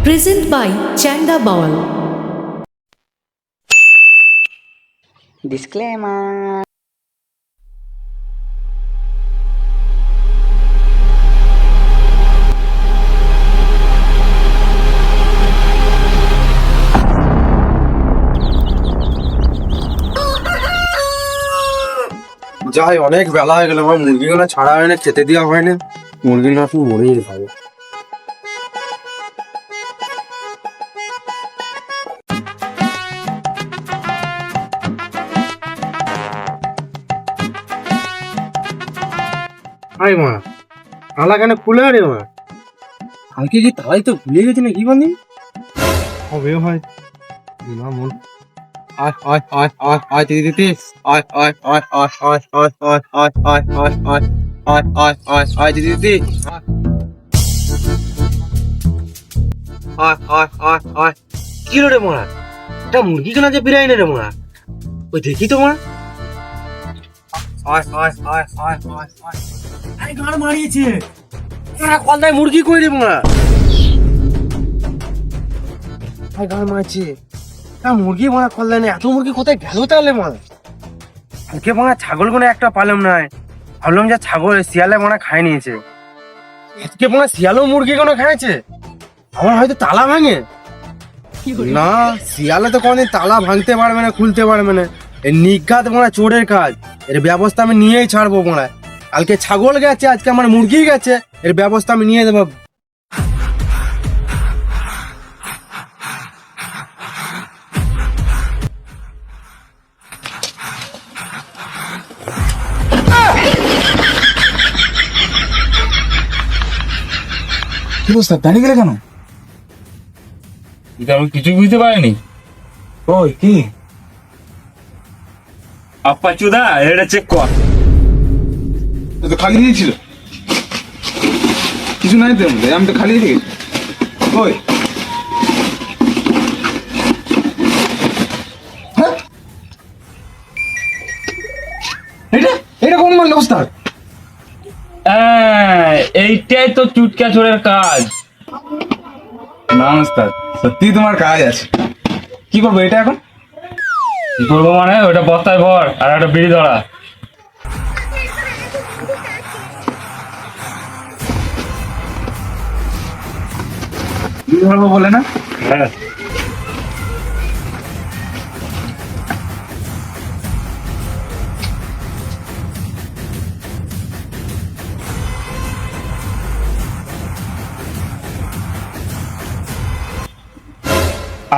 Present by Chanda Bawal. Disclaimer. যাই অনেক বেলা হয়ে গেল, আমার মুরগিগুলো ছাড়া হয় না, খেতে দেওয়া হয় না, মুরগিগুলো এখন মরেই যাবে। আরে মা, তালা কেন খুলে রে মা? কালকে কি তালাই তো ভুলে গেছি না কি বলি হবে হয় মা মন আয় আয় আয় আয় আয় দিদি আয় আয় আয় আয় আয় আয় আয় আয় আয় আয় আয় আয় আয় আয় আয় দিদি আয় আয় আয় আয়। কি রে মোড়া, এটা মুরগি কেনা যে বিরাই না রে মোড়া, ওই দেখি তো মোড়া। আয় আয় আয় আয় আয় আয়। আরে গাড় মারিয়েছে কলদায় মুরগি কই রে মোড়া? আয় গাড় মারছে মুরগি মারা কল্যাণে, এত মুরগি কোথায় গেল তাহলে মা? আজকে মারা ছাগল কোনো একটা পালাম নাই, ভাবলাম যে ছাগল শিয়ালে মারা খাই নিয়েছে। আজকে মারা শিয়ালও মুরগি কোনো খাইছে, আমার হয়তো তালা ভাঙে না। শিয়ালে তো কোনদিন তালা ভাঙতে পারবে না, খুলতে পারবে না, এর নিঘাত মারা চোরের কাজ, এর ব্যবস্থা আমি নিয়েই ছাড়বো মারা। কালকে ছাগল গেছে, আজকে আমার মুরগি গেছে, এর ব্যবস্থা আমি নিয়ে দেবো। কি অবস্থা, দাঁড়িয়ে গেলে কেন? আমি কিছু বুঝতে পারিনি। ওই কি আপা চুদা, এটা চেক কর। তো খালি দিয়েছিল, কিছু নাই তো মধ্যে, আমি তো খালি রেখে গেছি। ওই হ্যাঁ? এটা এটা কোন মারল ওস্তাদ? এইটাই তো চুটকা চোরের কাজ। না ওস্তাদ, সত্যি তোমার কাজ আছে। কি করবো এটা এখন? কি করবো মানে, ওটা বস্তায় ভর আর একটা বিড়ি ধরা। বিড়ি ধরবো বলে না? হ্যাঁ,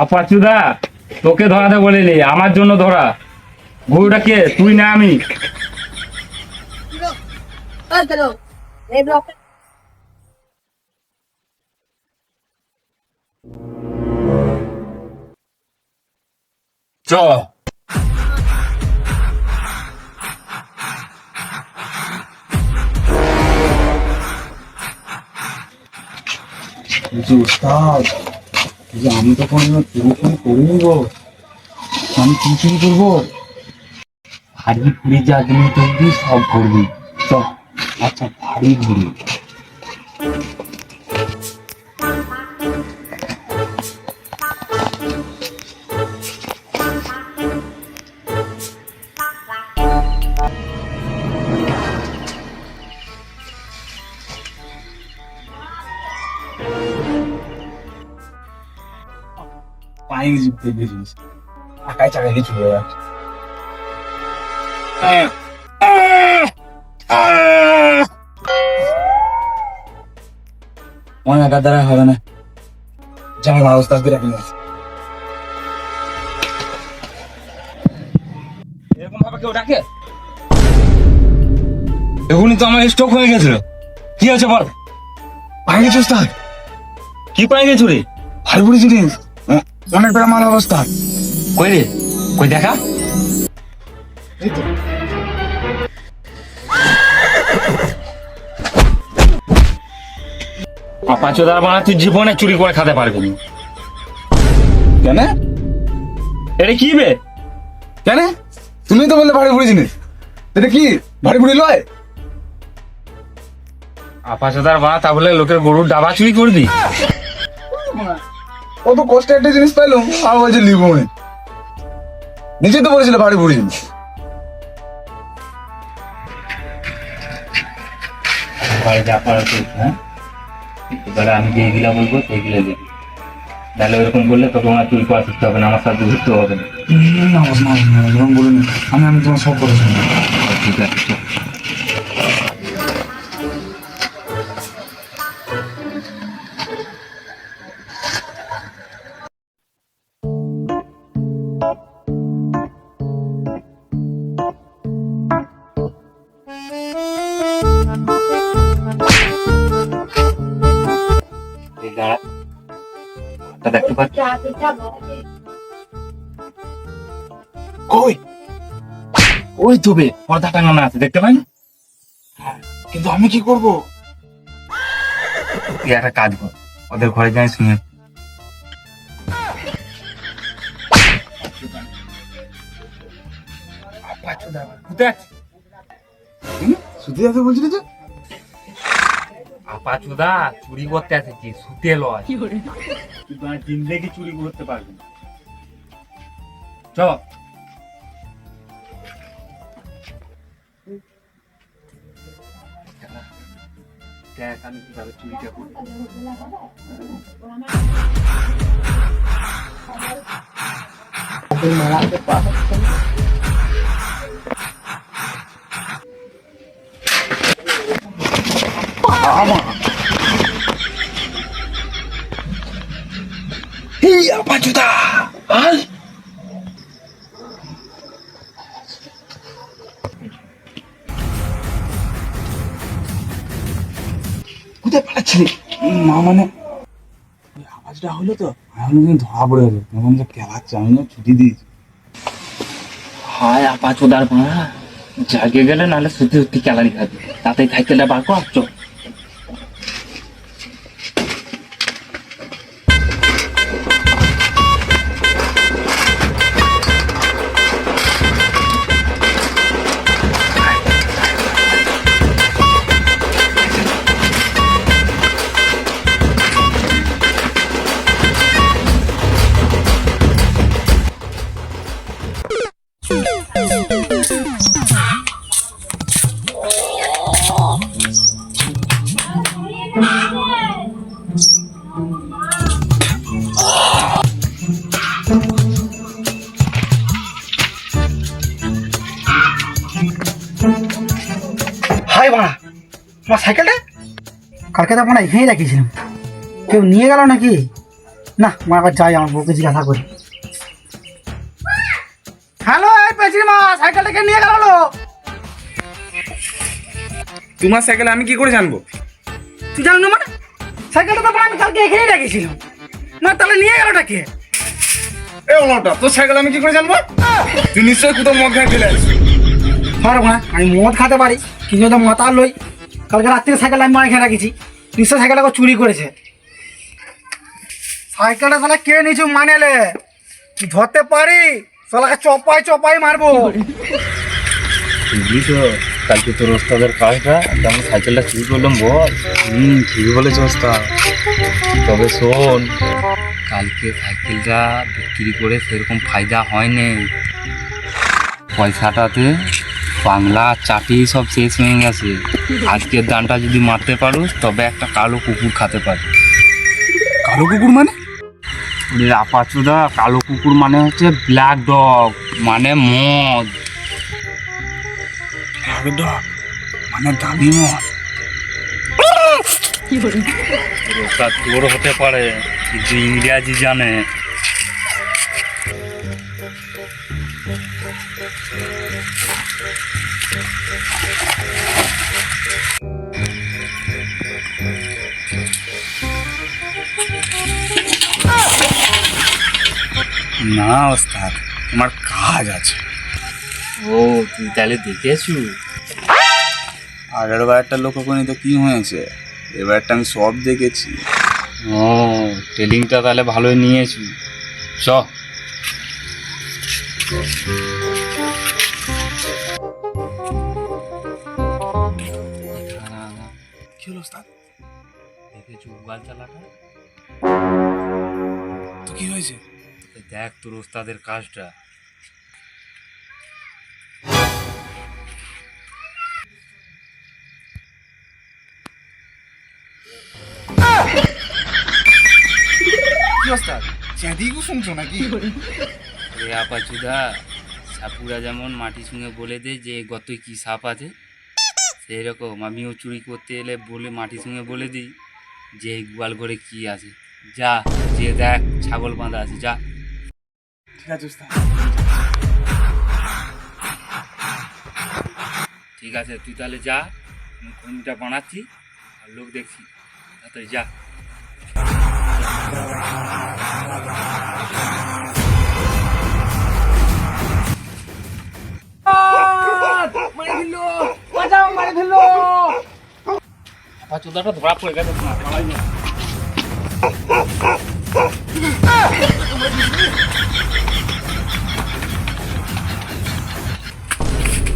আপা চুদা, তোকে ধরাতে বলিনি, আমার জন্য ধরা। গরুটা কে, তুই না আমি? চ ওস্তাদ, আমি তো কোনো চুরি করিনি গো, আমি কি চুরি করবো? ভারী ফুড়ি যা জিনিস ধরবি সব করবি। চ। আচ্ছা, ভারী ঘুরি। পায়ে জিপতে বেরিয়েছিস, একাই চাকাইলে চলে যাচ্ছে। মনে একার দ্বারা হবে না, যাই আমার ওস্তাদ দিয়ে রাখি। এরকম ভাবে কেউ ডাকে? এখনই তো আমার স্ট্রোক হয়ে গেছিল। কি আছে বল? পায়ে গেছে ওস্তাদ, কি পাই গেছো রে? ভারী বুড়ি জিনিস, অনেক বেড়া মাল অবস্থা। কই রে, কই দেখা। এই তো পাঁচদার বানা, তুই জীবনে চুরি করে খেতে পারবি না। কেন? এটা কি বে? কেন? তুমি তো বললে ভারী বুড়ি জিনিস, এটা কি ভারী বুড়ি লয়? আপাশাদার বা তা বলে লোকের গরুর ডাবা চুরি করবি? কত কষ্টে একটা জিনিস পাইলাম আর বলছে লিবো না। নিচে তো বলেছিল বাড়ি পড়েছিল। ঘরে যা করার করবি, হ্যাঁ? এবারে আমি যেগুলা বলবো সেইগুলো দেখবি, তাহলে ওরকম বললে তোকে আমার চুরি করা শিখতে হবে না, আমার সাথে ঘুরতে হবে না। না বস, না এরকম বলিনি, আমি তোমার সব কথা শুনবো। ঠিক আছে, চল। এই দাঁড়া, তা দেখতে পাচ্ছি। কই? ওই তো বে, পর্দা টাঙানো আছে, দেখতে পাই না? কিন্তু আমি কি করব? তুই একটা কাজ কর, ওদের ঘরে যাই শুনে। কোথায় আছে? শুধু যাতে বলছিলি যে আপা চোদা চুরি করতে আসেছি, শুতে লয়। তুই তোমার জিন্দেগি চুরি করতে পারবি না। চ। দেখ আমি কিভাবে চুরিটা করি। এই আপাচুদা আল কোথায় পালাচ্ছিলি? না মানে ওই আওয়াজটা হলো তো আমি ধরা পড়ে গেছে, তখন যে খেলাচ্ছে আমি না ছুটি দিয়েছি। হায় আপা চোদার মা, জাগে গেলে নাহলে সত্যি সত্যি ক্যালারি খাবি। তাতেই সাইকেলটা বার কর, চল। হাই বাড়া, আমার সাইকেলটা কালকে তো আপনার এখানেই রাখিয়েছিলাম, কেউ নিয়ে গেল নাকি? না, আমার আবার যাই, আমার বউকে জিজ্ঞাসা করি। হ্যালো, এই পেঁচির মা, সাইকেলটাকে নিয়ে গেল? তোমার সাইকেল আমি কি করে জানবো? তুই জানো না মানে? সাইকেলটা তো আমি কালকে এখানেই রাখিয়েছিলাম, না তাহলে নিয়ে গেলটা কে? এ ওটা তোর সাইকেল আমি কি করে জানবো? তুই নিশ্চয়ই কোথাও মদ খাই ফেলে আসবি। হ্যাঁ না, আমি মদ খেতে পারি কিন্তু তো মাথা লই। কালকে রাত্রে সাইকেল আমি মারা খেয়ে রাখেছি, নিশ্চয় সাইকেলটাকে চুরি করেছে। সাইকেলটা শালা কে নিচু মানেলে ধরতে পারি, শালাকে চপাই চপাই মারবো। বুঝলি তো কালকে তোর ওস্তাদের কাজটা, আমি সাইকেলটা চুরি করলাম বল। ঠিকই বলেছে ওস্তাদ। তবে শোন, কালকে সাইকেলটা বিক্রি করে সেরকম ফায়দা হয়নি। পয়সাটাতে বাংলা চাটি সব শেষ হয়ে গেছে। আজকের দানটা যদি মারতে পারো তবে একটা কালো কুকুর খেতে পারো। কালো কুকুর মানে? আপাচুদা, কালো কুকুর মানে হচ্ছে ব্ল্যাক ডগ, মানে মদ। মানে দামি মদ। ওটা তোর হতে পারে কিন্তু ইংরেজি জানে। না ওস্তাদ, তোমার কাজ আছে। ও তুই তাহলে দেখেছু? আগের বার একটা লোককনিতে কি হয়েছে, এবারটা আমি সব দেখেছি। ও ট্রেলিংটা তাহলে ভালোই নিয়েছি। চ। কি হলো ওস্তাদ? দেখেছু উগাল চালাটা? তো কি হয়েছে? দেখ তোর ওস্তাদের কাজটা। কি ওস্তাদ, চেঁদিয়ে শুনছো নাকি? রে আপাচুদা, সাপুরা যেমন মাটির সঙ্গে বলে দেয় যে গতই কি সাপ আছে, সেই রকম আমিও চুরি করতে এলে বলে মাটির সঙ্গে বলে দিই যে এই গোয়াল ঘরে কি আছে। যা, যে দেখ ছাগল বাঁধা আছে, যা। ঠিক আছে ওস্তাদ। ঠিক আছে, তুই তাহলে যা, আমি ঘুমটা বানাচ্ছি আর লোক দেখছি, তাড়াতাড়ি যা। আপাচুদাটা ধরা পড়ে গেছে না, পালাই না।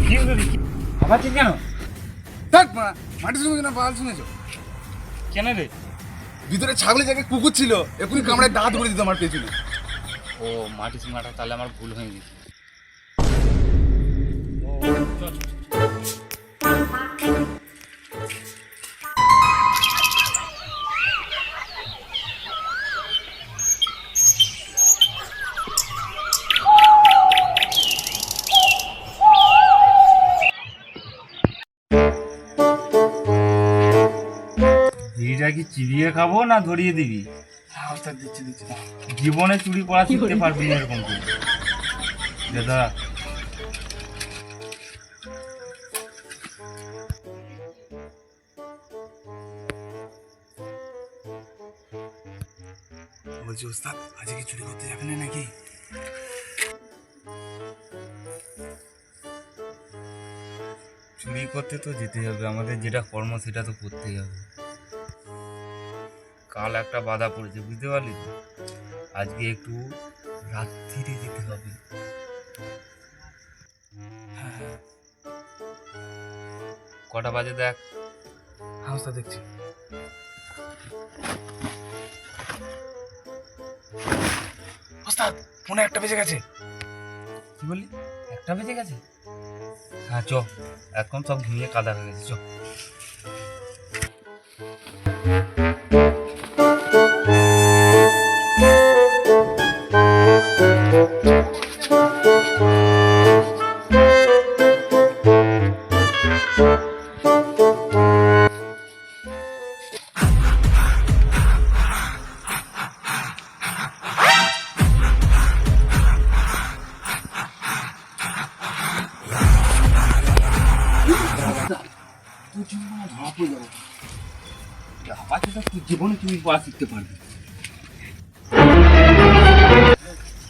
কি হলো রে? আবার ঠিক কেন? থাক মা, মাটি শুনেছো না পাল শুনেছো? কেন রে? ভিতরে ছাগলের জায়গায় কুকুর ছিল, এখনই কামড়ায় দাঁত ভরে দিত আমার পেছনে। ও মাটি সীমাটা, তাহলে আমার ভুল হয়ে গেছে। বিড়িটা কি চিবিয়ে খাবো না ধরিয়ে দিবি? হ্যাঁ ওস্তাদ, দিচ্ছি দিচ্ছি। জীবনে চুরি করা শিখতে পারবি না এরকম করে। দাদা বলছি ওস্তাদ, আজকে কি চুরি করতে যাবেন না নাকি? চুরি করতে তো যেতে হবে, আমাদের যেটা কর্ম সেটা তো করতেই হবে। কাল একটা বাধা পড়েছে, বুঝতে পারলি তো? আজকে একটু রাত্রিরে যেতে হবে। কটা বাজে দেখ? হ্যাঁ ওস্তাদ, দেখছি। ওস্তাদ, ফোনে একটা বেজে গেছে। কি বললি? একটা বেজে গেছে? হ্যাঁ চ, এখন সব ঘুমিয়ে কাদা হয়ে গেছে, চ। জীবনে তুমি পড়া শিখতে পারবে।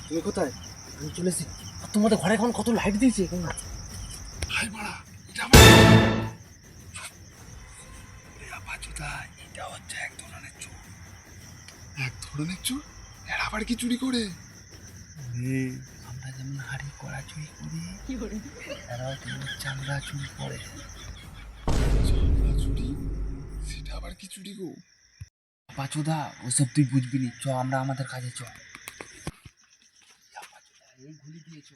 তুমি কোথায়? আমি চলে এসেছি। আর তোমাদের ঘরে এখন কত লাইট দিয়েছে এখন। হাই বাড়া, এটা আবার বাচুদা, এটা হচ্ছে এক ধরনের চোর। এক ধরনের চোর? এর আবার কি চুরি করে? আমরা যেমন হাড়ি কড়া চুরি করি, এরাও তেমন চামড়া চুরি করে। চামড়া চুরি? সেটা আবার কি চুরি গো? পাচুদা ওসব তুই বুঝবি নি, চ আমরা আমাদের কাজে চ। এই গুলি দিয়েছ।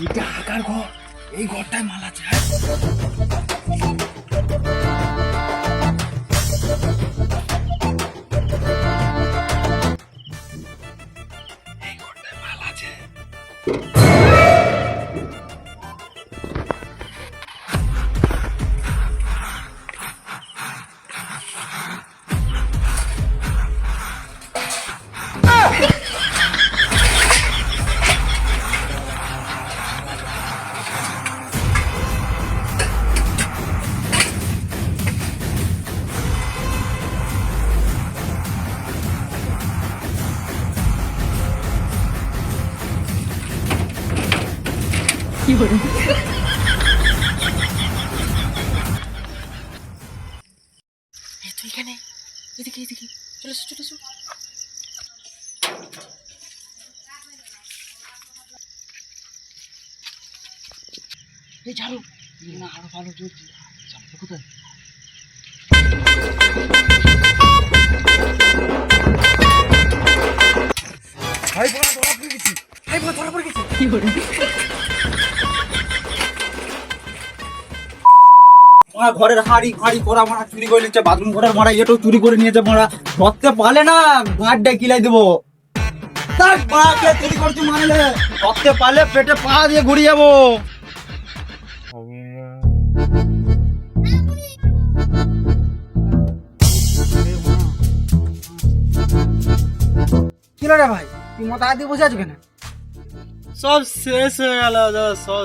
এটা হাকার ঘর, এই ঘরটায় মাল আছে। এই ঘরটায় মাল আছে। ভাই বড়া ধরা পড়ে গেছি, ভাই বড়া ধরা পড়ে গেছি। মারা ঘরের হাড়ি ফাড়ি করা মারা চুরি করে নিচ্ছে, বাথরুম ঘরের মারা এটাও চুরি করে নিয়েছে মারা। ধরতে পারলে না গাঁটটা কিলাই দেবো। তার মাকে চুরি করছি মারলে ধরতে পারলে পেটে পা দিয়ে ঘুরে যাবো। কি রে ভাই, তুই মাথা হাত দিয়ে বসে আছো কেন? সব শেষ হয়ে গেল দাদা, সব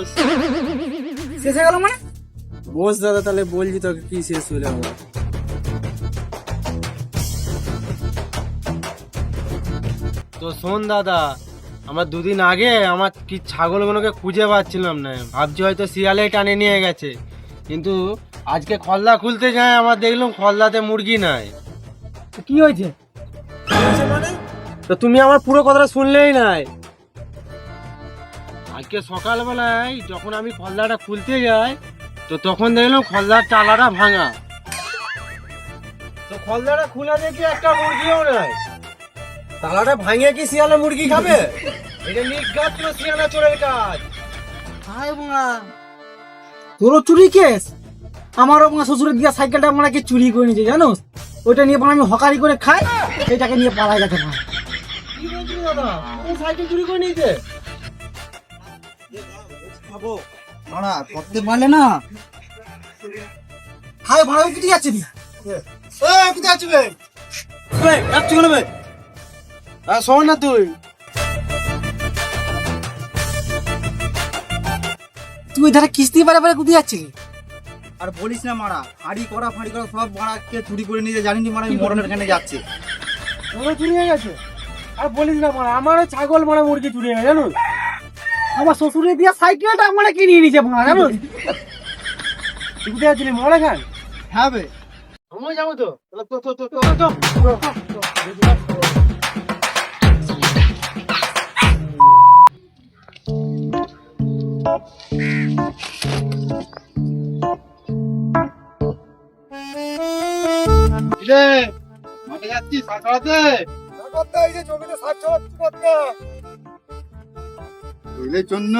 শেষ হয়ে গেল মানে? বস দাদা, তাহলে বলছি তোকে কি শেষ হলো। তো শোন দাদা, আমার দুদিন আগে আমার কি ছাগলগুলোকে খুঁজে পাচ্ছিলাম না, ভাবছি হয়তো শিয়ালে টানে নিয়ে গেছে, কিন্তু আজকে খলদা খুলতে যায় আমার দেখলাম খলদাতে মুরগি নাই। কি হয়েছে? মানে তো তুমি আমার পুরো কথাটা শুনলেই নাই। আজকে সকালবেলায় যখন আমি খলদাটা খুলতে যাই, তো তখন দেখলাম খলদার টালাটা ভাঙা। তো খলদাটা খুলে দেখি একটা মুরগিও নাই। তালাটা ভাঙে কি শিয়ালে মুরগি খাবে? এটা নির্ঘাত শিয়ালা চোরের কাজ। হাই মা, তোরও চুরি কেস? আমারও মা শ্বশুরের দিয়া সাইকেলটা আমরা কি চুরি করে নিয়েছে জানো? ওইটা নিয়ে আমি হকারি করে খাই, এটাকে নিয়ে পালাই গেছে মা। কি বলছিস দাদা, তুমি সাইকেল চুরি করে নিয়েছে? খাবো মারা করতে পারলে না। হাই ভাড়া কোথায় যাচ্ছে নি? কোথায় যাচ্ছি বে? যাচ্ছি কেন বে? শোন না তুই, তুই ধারে কিস্তি পারে পারে কোথায় যাচ্ছিলি? আর বলিস না মারা, হাড়ি করা ফাড়ি করা সব মারা কে চুরি করে নিয়ে জানিনি মারা, আমি মরণের এখানে যাচ্ছে। আমার চুরি হয়ে গেছে। আর বলিস না মারা, আমারও ছাগল মারা মুরগি চুরি হয়ে গেছে জানো? আমার শ্বশুরের দিয়া সাইকেলটা আমরা কিনে নিয়েছে মারা জানো? তুই কোথায় যাচ্ছিলি? মনে খান? হ্যাঁ বে, আমি যাবো তো। মাঠে যাচ্ছি শাক ছাড়াতে। বুঝলের জন্য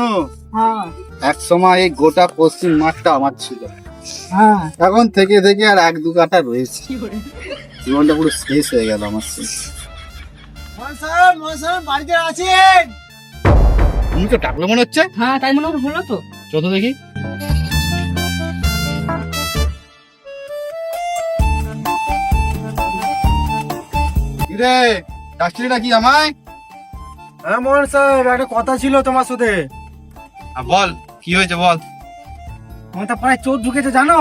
হ্যাঁ এক সময় এই গোটা পশ্চিম মাঠটা আমার ছিল, হ্যাঁ। এখন থেকে থেকে আর এক দু কাঠা রয়েছে। জীবনটা পুরো শেষ হয়ে গেল আমার। বাড়িতে আছেন? তুমি তো ডাকলো মনে হচ্ছে। হ্যাঁ তাই মনে হলো তো। চলো দেখি। কিরে, ডাকছিলি নাকি আমায়? হ্যাঁ মোহন সাহেব, একটা কথা ছিল তোমার সাথে। বল, কি হয়েছে বল। আমার পাড়ায় চোর ঢুকেছে জানো?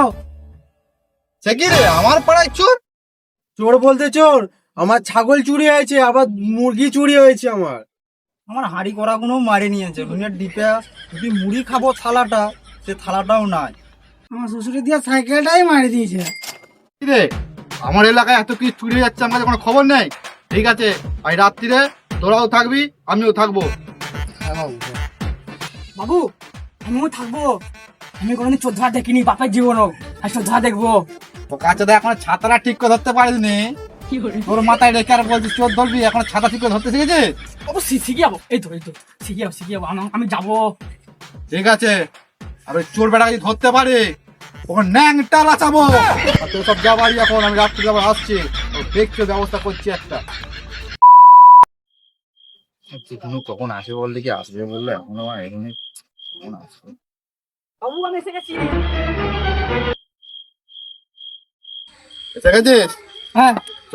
সে কি রে, আমার পাড়ায় চোর? চোর বলতে চোর, আমার ছাগল চুরি হয়েছে, আবার মুরগি চুরি হয়েছে আমার। আমার হাড়ি করা গুলো মারি নিয়েছে। রুমের ডিপে যদি মুড়ি খাবো থালাটা, সে থালাটাও নাই। আমার শ্বশুরের দিয়া সাইকেলটাই মারি দিয়েছে। কি রে, আমার এলাকায় এত কিছু চুরি হয়ে যাচ্ছে, আমাদের কোনো খবর নেই। ঠিক আছে, আজ রাত্রিরে তোরাও থাকবি, আমিও থাকবো। বাবু আমিও থাকবো। আমি কোনোদিন চোর ধরা দেখিনি বাপের জীবনও, আর চোর ধরা দেখবো। তো কাছে এখন ছাতাটা ঠিক করে ধরতে পারিনি, তোর মাথায় রেখে আর বলছিস চোর ধরবি, এখন ছাতা ঠিক করে ধরতে শিখেছে? অবশ্যই শিখে যাবো। এই তো শিখে যাবো। আমি যাবো। ঠিক আছে, আর ওই চোর বেটা যদি ধরতে পারে ওখানে ন্যাংটা লাচাবো। আর তোর সব যাবারই, এখন আমি রাত্রি আবার আসছি, দেখছো ব্যবস্থা করছি একটা। যেখানে কখন আসবে বল, দেখি আসবে বললো, এখন আমার এখানে কখন আসবে। বাবু আমি এসে গেছি। এসে গেছিস? হ্যাঁ চ,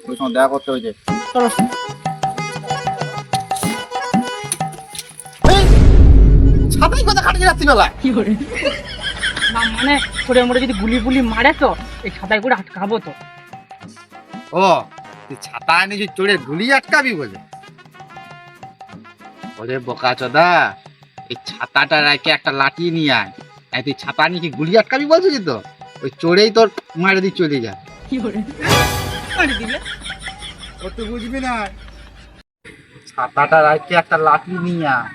ওই সময় দেখা করতে হয়েছে। চলো। ছাতাই কথা খাটিয়ে রাত্রিবেলায়। না মানে করে মোড়ে যদি গুলি গুলি মারে তো এই ছাতায় করে আটকাবো তো। ও, তুই ছাতা এনে যে চড়ে ধুলি আটকাবি বলে? ওরে বোকা চোদা, এই ছাতাটা রেখে একটা লাঠি নিয়ে আয়। এই তুই ছাতা নিয়ে কি গুলি আটকাবি বলছিস তো? ওই চড়েই তোর মারে দিয়ে চলে যায়। ও তো বুঝবি না, ছাতাটা রেখে একটা লাঠি নিয়ে আয়।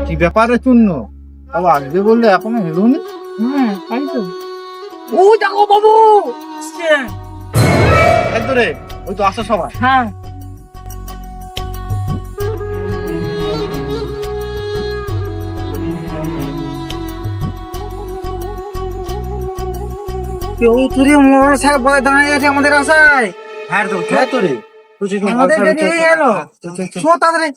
কি ব্যাপারে চূর্ণ, তাও আসবে বললে এখনো এলোনি? ও দেখো বাবু, একদম রে, ওই তো আসো সবাই। হ্যাঁ কেউ তুই মোটর সাইকেল বলে দাঁড়িয়ে আছে আমাদের আশায়। হ্যাঁ তো হ্যাঁ তো রে আমাদের দেরি হয়ে গেল, শো তাড়াতাড়ি।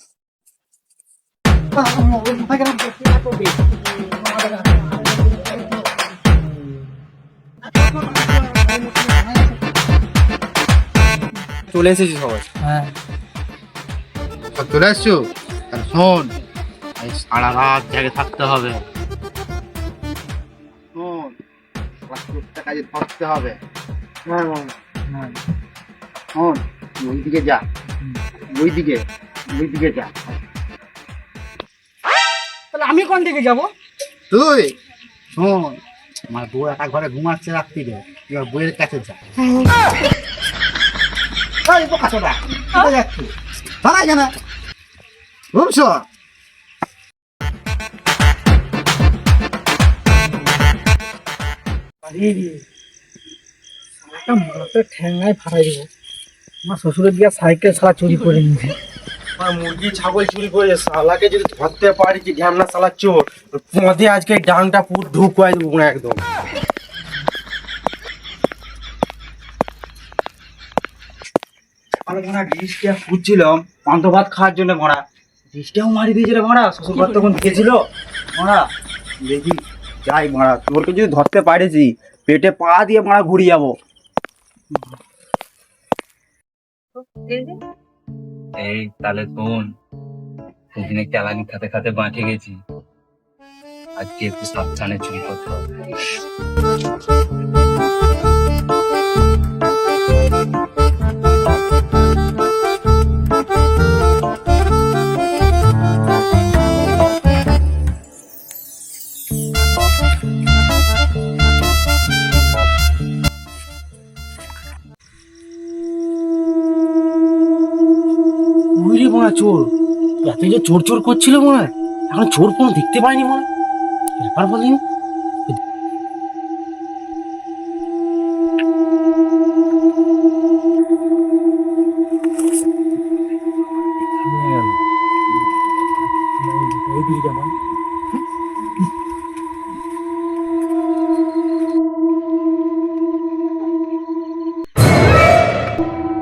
চলে এসেছি সবাই। হ্যাঁ সব চলে আসছো? তাহলে শোন, এই সারা রাত জেগে থাকতে হবে। শোন, প্রত্যেকটা কাজে ধরতে হবে। শোন, তুই ওইদিকে যা, ওইদিকে যা। তাহলে আমি কোন দিকে যাবো? তুই শোন, আমার বউ একা ঘরে ঘুমাচ্ছে রাত্রিরে, এবার বউয়ের কাছে যা। এই বোকাচোদা, কোথায় যাচ্ছিস? দাঁড়াই কেন? ঘুমছ? ঠেঙ্গায় ফাটাই দিব। আমার শ্বশুরের দিকে সাইকেল সালা চুরি করে নিয়েছে। আমার মুরগি ছাগল চুরি করেছে, শালাকে যদি ধরতে পারি কি ঢ্যামনা শালা চোর, পথে আজকে ডাংটা পুরো ঢুকাই দেবো না একদম। আমি মনে হয় ডিশটা খুঁজছিলাম পান্তা ভাত খাওয়ার জন্য মরা, ডিশটাও মারি দিয়েছিল মরা। শ্বশুর ঘর তখন দিয়েছিল মরা। দেখি যাই মরা, তোরকে যদি ধরতে পারেছি পেটে পা দিয়ে মারা ঘুরিয়ে যাবো। এই তাহলে শোন, সেদিনে চালানি খাতে খাতে বাঁচে গেছি, আজকে একটু সাবধানে চুরি করতে হবে। বুঝলি মনে হয় চোর, এত যে চোর চোর করছিল মনে হয়, এখন চোর কোনো দেখতে পাইনি মনে হয়। ব্যাপার বলিনি।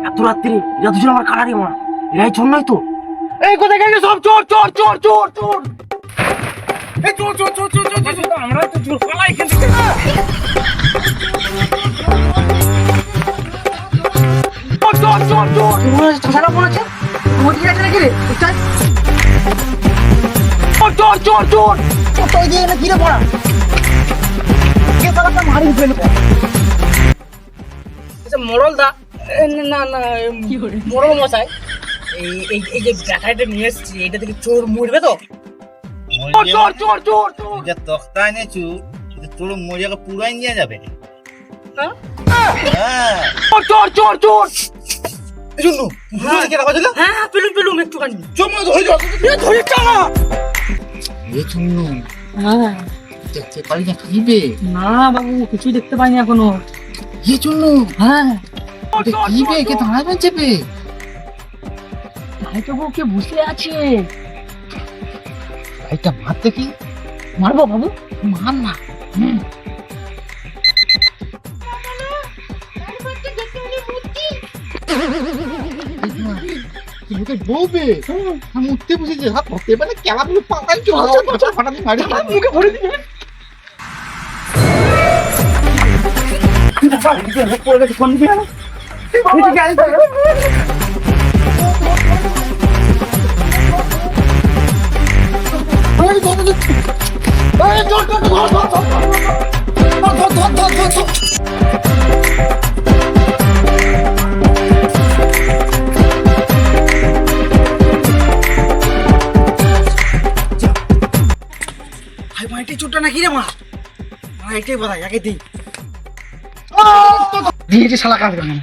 এত রাত্রি এরা দুজন আমার কারারি মা, এরাই চোর নয় তো? এই কোথায় গেলে সব? চোর চোর চোর চোর চোর, এই চোর চোর চোর চোর চোর চোর, আমরা তো চোর পালাই এখান থেকে। চোর চোর চোর চোর, সারা মনে আছে মোদি আছে নাকি রে? চোর চোর চোর চোর চোর, তো দিয়ে না কিরে পড়া কে তারা মারি ফেলে। আচ্ছা মরল দা, না না মরল মশাই, এই যে ব্যাটারিটা নিয়ে এসছি, এটা থেকে চোর মরবে তো? চোর চোর চোর চোর, যে তক্তা এনেছু, তোর মরিয়াকে পুরাই নিয়ে যাবে। হ্যাঁ হ্যাঁ, চোর চোর চোর। শুনু, হ্যাঁ পেলুম পেলুম একটুখানি। জমা ধরে যাও, ধরে চালা। এ শুনু, হ্যাঁ দেখতে পারি না খাইবে? না বাবু, কিছুই দেখতে পাইনি এখনো। এ শুনু, হ্যাঁ খাইবে কে দাঁড়াবে চেপে? ভাই তো বউ কে বসে আছে, ভাইটা মারতে কি? মারবো বাবু? মার না। বলবে আমি উঠতে বসেছি, হাত ধরতে পারে কেলাগুলো পাতাই চলে ফাটাতে মারি মুখে ভরে দিবে। পড়ে গেছে কোন দিকে? ভাই মা এটাই চোরটা নাকি রে মা? এটাই বোধহয় আগে দিই। দিয়েছি শালা কাজ করে না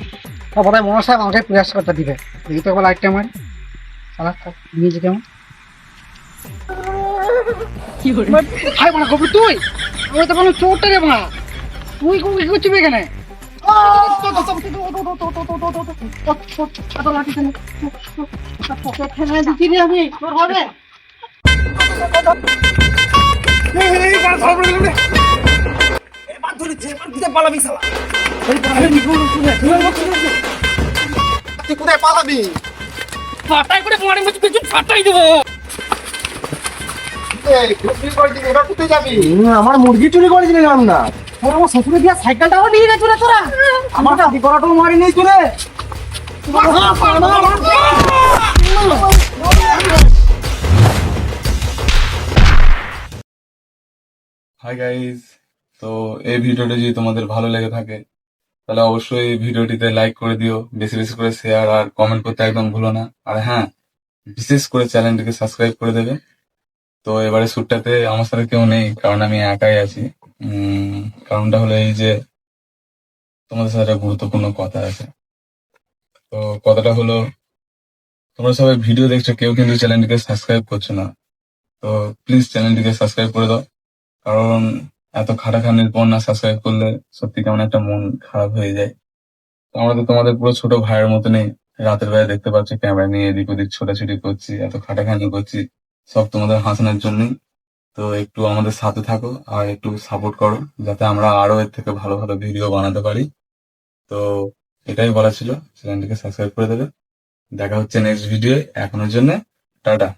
বোধহয় মনে সাহেব আমাকে প্রয়াস করতে দিবে দেখি তো একবার লাইটটা আমার শালা নিয়েছি কেমন ভাই মানে কবি তুই আমি তো কোনো চোরটা রে মা তুই কি করছিস এখানে আমি তোর হবে এবার ধরেছে, এবার দিতে পালাবি শালা। তুই কোথায় পালাবি? ফাটাই করে মারে মধ্যে পেছন ফাটাই দেবো। এই চুরি করেছিস, এবার কোথায় যাবি? আমার মুরগি চুরি করেছিলাম না তোর আমার শ্বশুরে দিয়া সাইকেলটাও নিয়ে গেছো রে তোরা আমার দাদি করাটাও মারি নেই তোরে। হাই গাইস, তো এই ভিডিওটা যদি তোমাদের ভালো লেগে থাকে তাহলে অবশ্যই এই ভিডিওটিতে লাইক করে দিও, বেশি বেশি করে শেয়ার আর কমেন্ট করতে একদম ভুলো না। আর হ্যাঁ, বিশেষ করে চ্যানেলটিকে সাবস্ক্রাইব করে দেবে। তো এবারে শ্যুটটাতে আমার সাথে কেউ নেই, কারণ আমি একাই আছি। কারণটা হলো এই যে তোমাদের সাথে একটা গুরুত্বপূর্ণ কথা আছে। তো কথাটা হলো, তোমরা সবাই ভিডিও দেখছো, কেউ কিন্তু চ্যানেলটিকে সাবস্ক্রাইব করছো না। তো প্লিজ চ্যানেলটিকে সাবস্ক্রাইব করে দাও, কারণ এত খাটাখানির পর না সাবস্ক্রাইব করলে সত্যি কেমন একটা মন খারাপ হয়ে যায়। তো আমরা তো তোমাদের পুরো ছোট ভাইয়ের মতনই রাতের বেলা দেখতে পাচ্ছি ক্যামেরা নিয়ে এদিক ওদিক ছোটাছুটি করছি, এত খাটাখানি করছি, সব তোমাদের হাসানোর জন্যই। তো একটু আমাদের সাথে থাকো আর একটু সাপোর্ট করো, যাতে আমরা আরো এর থেকে ভালো ভালো ভিডিও বানাতে পারি। তো এটাই বলা ছিল, চ্যানেলটিকে সাবস্ক্রাইব করে দেবে। দেখা হচ্ছে নেক্সট ভিডিও, এখনোর জন্য টাটা।